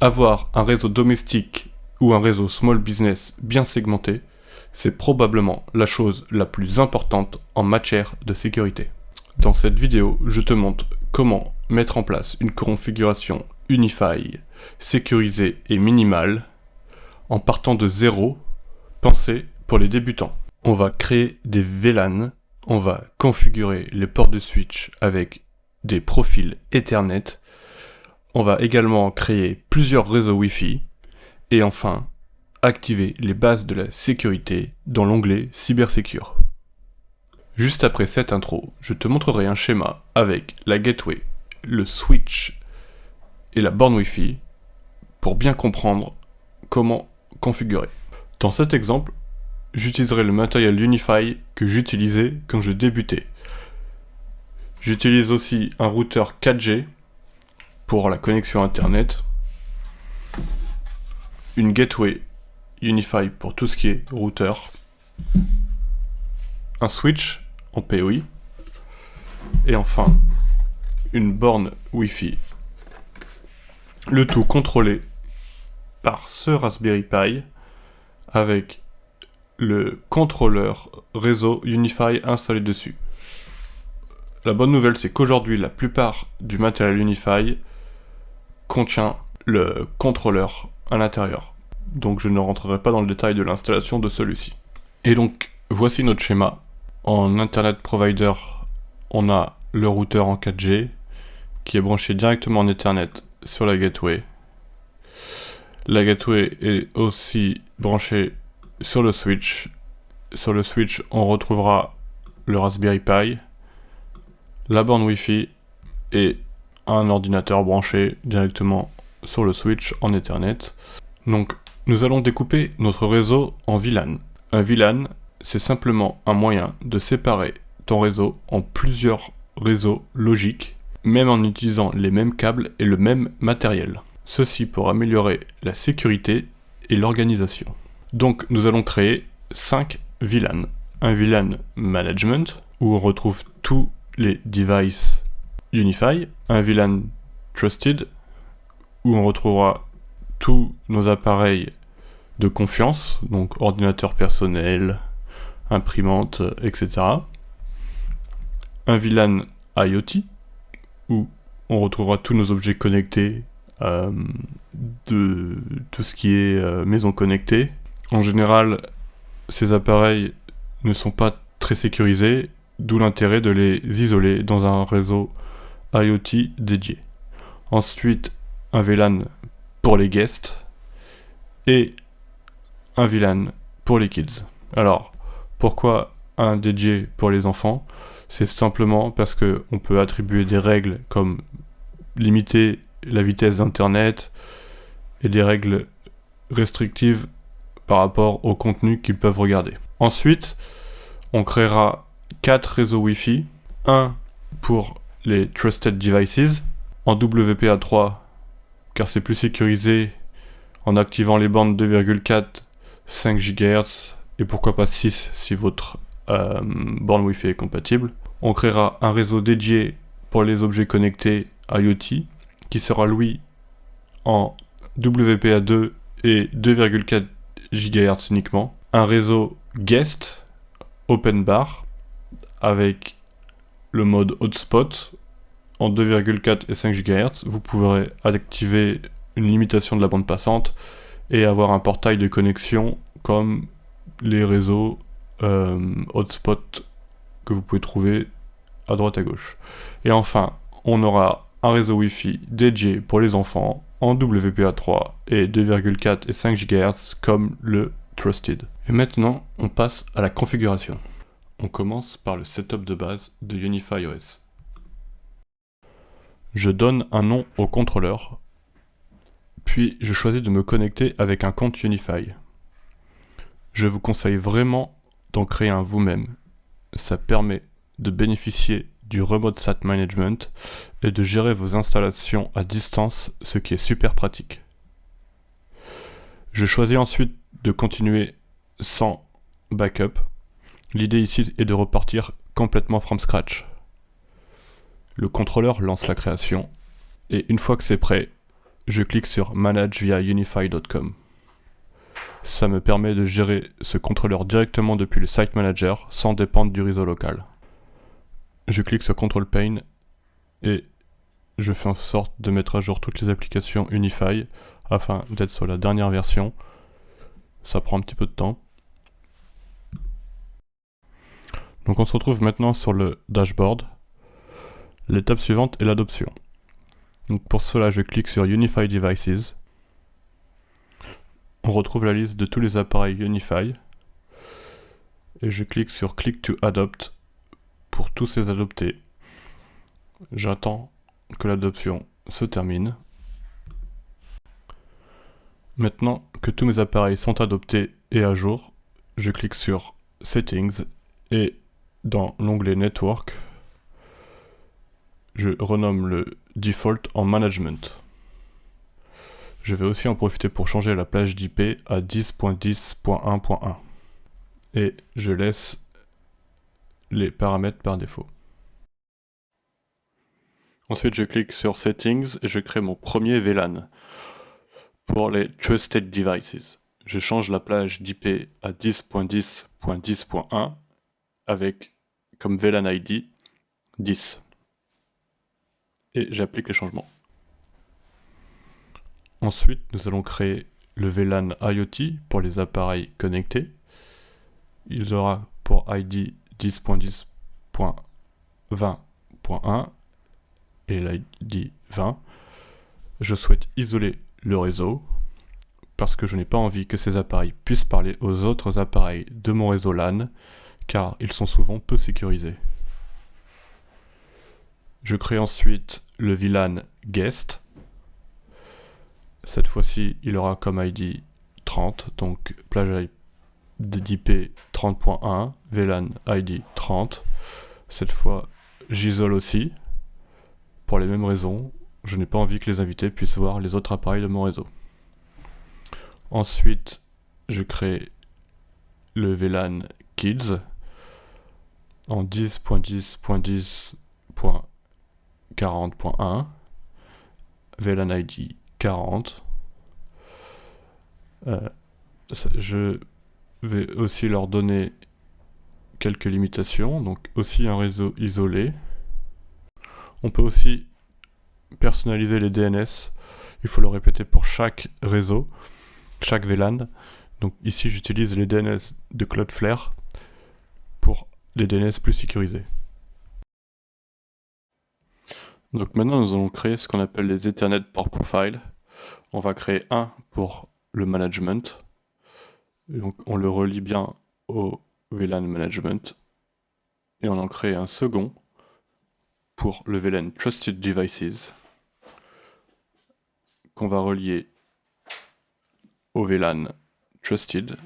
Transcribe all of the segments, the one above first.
Avoir un réseau domestique ou un réseau small business bien segmenté, c'est probablement la chose la plus importante en matière de sécurité. Dans cette vidéo, je te montre comment mettre en place une configuration Unify sécurisée et minimale en partant de zéro, pensée pour les débutants. On va créer des VLAN, on va configurer les ports de switch avec des profils Ethernet, on va également créer plusieurs réseaux Wi-Fi et enfin activer les bases de la sécurité dans l'onglet Cybersecure. Juste après cette intro, je te montrerai un schéma avec la gateway, le switch et la borne Wi-Fi pour bien comprendre comment configurer. Dans cet exemple, j'utiliserai le matériel Unify que j'utilisais quand je débutais. J'utilise aussi un routeur 4G pour la connexion internet, une gateway Unify pour tout ce qui est routeur, un switch en PoE, et enfin une borne Wi-Fi. Le tout contrôlé par ce Raspberry Pi avec le contrôleur réseau Unify installé dessus. La bonne nouvelle, c'est qu'aujourd'hui, la plupart du matériel Unify contient le contrôleur à l'intérieur. Donc je ne rentrerai pas dans le détail de l'installation de celui-ci. Et donc, voici notre schéma. En Internet Provider, on a le routeur en 4G qui est branché directement en Ethernet sur la gateway. La gateway est aussi branchée sur le switch. Sur le switch, on retrouvera le Raspberry Pi, la borne Wi-Fi et un ordinateur branché directement sur le switch en Ethernet. Donc, nous allons découper notre réseau en VLAN. Un VLAN, c'est simplement un moyen de séparer ton réseau en plusieurs réseaux logiques, même en utilisant les mêmes câbles et le même matériel. Ceci pour améliorer la sécurité et l'organisation. Donc, nous allons créer 5 VLAN. Un VLAN Management, où on retrouve tous les devices Unify. Un VLAN Trusted, où on retrouvera tous nos appareils de confiance, donc ordinateur personnel, imprimante, etc. Un VLAN IoT, où on retrouvera tous nos objets connectés, de tout ce qui est maison connectée. En général, ces appareils ne sont pas très sécurisés, d'où l'intérêt de les isoler dans un réseau IoT dédié. Ensuite, un VLAN pour les guests et un VLAN pour les kids. Alors, pourquoi un dédié pour les enfants ? C'est simplement parce qu'on peut attribuer des règles comme limiter la vitesse d'internet et des règles restrictives par rapport au contenu qu'ils peuvent regarder. Ensuite, on créera 4 réseaux Wi-Fi, un pour les Trusted Devices en WPA3 car c'est plus sécurisé en activant les bandes 2,4, 5 GHz et pourquoi pas 6 si votre borne Wi-Fi est compatible. On créera un réseau dédié pour les objets connectés IoT qui sera lui en WPA2 et 2,4 GHz uniquement. Un réseau guest open bar avec le mode hotspot en 2,4 et 5 GHz. Vous pourrez activer une limitation de la bande passante et avoir un portail de connexion comme les réseaux hotspot que vous pouvez trouver à droite à gauche. Et enfin, on aura un réseau Wi-Fi dédié pour les enfants en WPA3 et 2,4 et 5 GHz comme le Trusted. Et maintenant, on passe à la configuration. On commence par le setup de base de Unify OS. Je donne un nom au contrôleur, puis je choisis de me connecter avec un compte Unify. Je vous conseille vraiment d'en créer un vous-même. Ça permet de bénéficier du Remote SAT Management et de gérer vos installations à distance, ce qui est super pratique. Je choisis ensuite de continuer sans backup. L'idée ici est de repartir complètement from scratch. Le contrôleur lance la création et une fois que c'est prêt, je clique sur Manage via unify.com. Ça me permet de gérer ce contrôleur directement depuis le Site Manager sans dépendre du réseau local. Je clique sur Control Pane et je fais en sorte de mettre à jour toutes les applications Unify afin d'être sur la dernière version. Ça prend un petit peu de temps. Donc on se retrouve maintenant sur le dashboard. L'étape suivante est l'adoption. Donc pour cela, je clique sur Unify Devices. On retrouve la liste de tous les appareils Unify. Et je clique sur Click to Adopt pour tous ces adoptés. J'attends que l'adoption se termine. Maintenant que tous mes appareils sont adoptés et à jour, je clique sur Settings et dans l'onglet Network, je renomme le default en Management. Je vais aussi en profiter pour changer la plage d'IP à 10.10.1.1 et je laisse les paramètres par défaut. Ensuite, je clique sur Settings et je crée mon premier VLAN pour les Trusted Devices. Je change la plage d'IP à 10.10.10.1 avec comme VLAN ID 10. Et j'applique les changements. Ensuite, nous allons créer le VLAN IoT pour les appareils connectés. Il aura pour ID 10.10.20.1 et l'ID 20. Je souhaite isoler le réseau parce que je n'ai pas envie que ces appareils puissent parler aux autres appareils de mon réseau LAN car ils sont souvent peu sécurisés. Je crée ensuite le VLAN Guest. Cette fois-ci, il aura comme ID 30, donc plage d'IP 30.1, VLAN ID 30. Cette fois, j'isole aussi. Pour les mêmes raisons, je n'ai pas envie que les invités puissent voir les autres appareils de mon réseau. Ensuite, je crée le VLAN Kids en 10.10.10.40.1, VLAN ID 40. Je vais aussi leur donner quelques limitations, donc aussi un réseau isolé. On peut aussi personnaliser les DNS, il faut le répéter pour chaque réseau, chaque VLAN. Donc ici j'utilise les DNS de Cloudflare pour des DNS plus sécurisés. Donc maintenant nous allons créer ce qu'on appelle les Ethernet Port Profile. On va créer un pour le management. Donc on le relie bien au VLAN management. Et on en crée un second pour le VLAN Trusted Devices qu'on va relier au VLAN Trusted.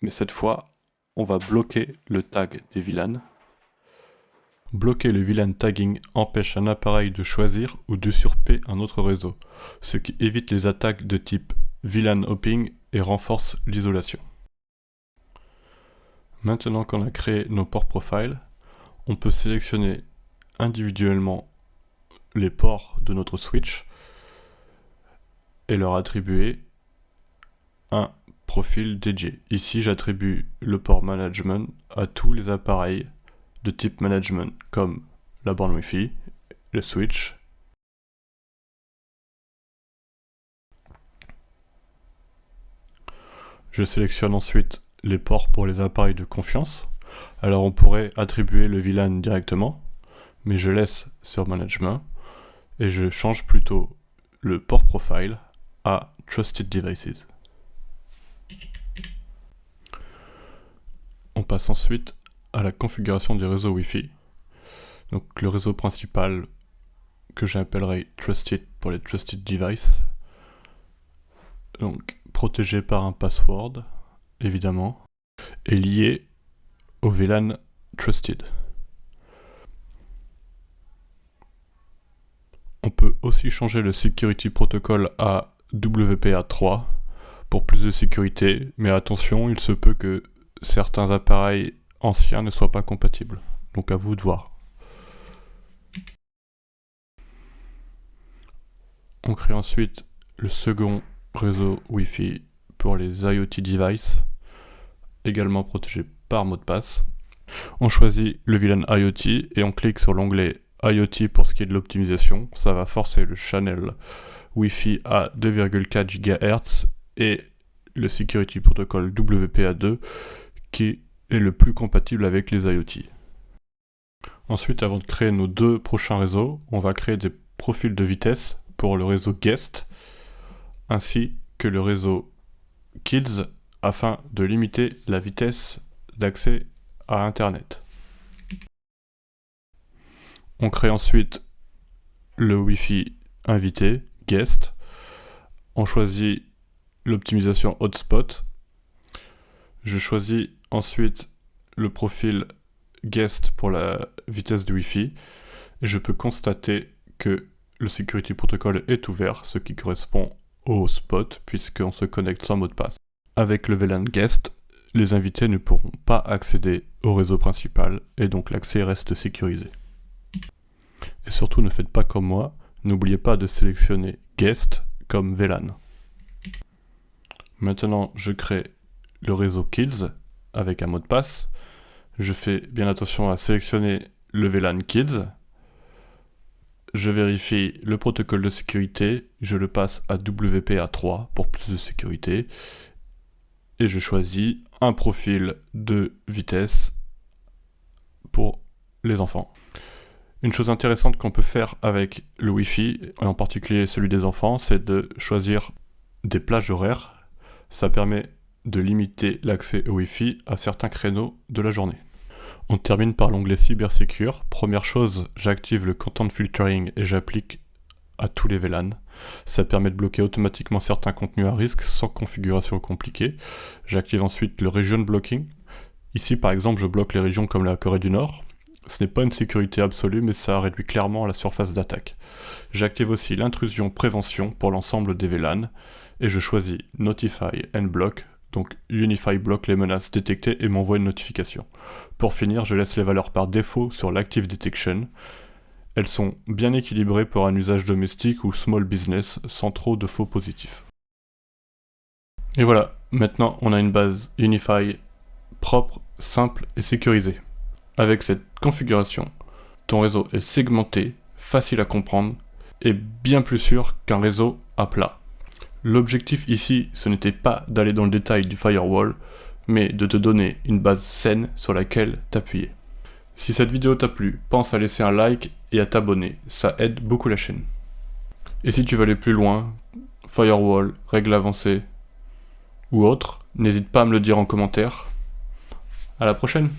Mais cette fois, on va bloquer le tag des VLAN. Bloquer le VLAN tagging empêche un appareil de choisir ou d'usurper un autre réseau, ce qui évite les attaques de type VLAN hopping et renforce l'isolation. Maintenant qu'on a créé nos ports profiles, on peut sélectionner individuellement les ports de notre switch et leur attribuer un profil dédié. Ici, j'attribue le port management à tous les appareils de type management comme la borne Wi-Fi, le switch, je sélectionne ensuite les ports pour les appareils de confiance. Alors on pourrait attribuer le VLAN directement, mais je laisse sur management et je change plutôt le port profile à Trusted Devices. On passe ensuite à la configuration des réseaux Wi-Fi. Donc le réseau principal que j'appellerai Trusted pour les Trusted Devices. Donc protégé par un password, évidemment, et lié au VLAN Trusted. On peut aussi changer le Security Protocol à WPA3 pour plus de sécurité, mais attention, il se peut que certains appareils anciens ne soient pas compatibles. Donc à vous de voir. On crée ensuite le second réseau Wi-Fi pour les IoT devices, également protégé par mot de passe. On choisit le VLAN IoT et on clique sur l'onglet IoT pour ce qui est de l'optimisation. Ça va forcer le channel Wi-Fi à 2,4 GHz et le Security Protocol WPA2 qui est le plus compatible avec les IoT. Ensuite, avant de créer nos deux prochains réseaux, on va créer des profils de vitesse pour le réseau Guest ainsi que le réseau Kids afin de limiter la vitesse d'accès à Internet. On crée ensuite le Wi-Fi invité, Guest. On choisit l'optimisation Hotspot. Je choisis ensuite le profil Guest pour la vitesse du Wi-Fi. Et je peux constater que le Security Protocol est ouvert, ce qui correspond au hotspot puisqu'on se connecte sans mot de passe. Avec le VLAN Guest, les invités ne pourront pas accéder au réseau principal et donc l'accès reste sécurisé. Et surtout ne faites pas comme moi, n'oubliez pas de sélectionner Guest comme VLAN. Maintenant je crée le réseau Kids avec un mot de passe. Je fais bien attention à sélectionner le VLAN Kids. Je vérifie le protocole de sécurité, je le passe à WPA3 pour plus de sécurité. Et je choisis un profil de vitesse pour les enfants. Une chose intéressante qu'on peut faire avec le Wi-Fi, et en particulier celui des enfants, c'est de choisir des plages horaires. Ça permet de limiter l'accès au Wi-Fi à certains créneaux de la journée. On termine par l'onglet Cybersecure. Première chose, j'active le Content Filtering et j'applique à tous les VLAN. Ça permet de bloquer automatiquement certains contenus à risque sans configuration compliquée. J'active ensuite le Region Blocking. Ici par exemple je bloque les régions comme la Corée du Nord. Ce n'est pas une sécurité absolue mais ça réduit clairement la surface d'attaque. J'active aussi l'intrusion prévention pour l'ensemble des VLAN et je choisis Notify and Block. Donc Unify bloque les menaces détectées et m'envoie une notification. Pour finir, je laisse les valeurs par défaut sur l'Active Detection. Elles sont bien équilibrées pour un usage domestique ou small business sans trop de faux positifs. Et voilà, maintenant on a une base Unify propre, simple et sécurisée. Avec cette configuration, ton réseau est segmenté, facile à comprendre et bien plus sûr qu'un réseau à plat. L'objectif ici, ce n'était pas d'aller dans le détail du firewall, mais de te donner une base saine sur laquelle t'appuyer. Si cette vidéo t'a plu, pense à laisser un like et à t'abonner, ça aide beaucoup la chaîne. Et si tu veux aller plus loin, firewall, règles avancées ou autres, n'hésite pas à me le dire en commentaire. À la prochaine!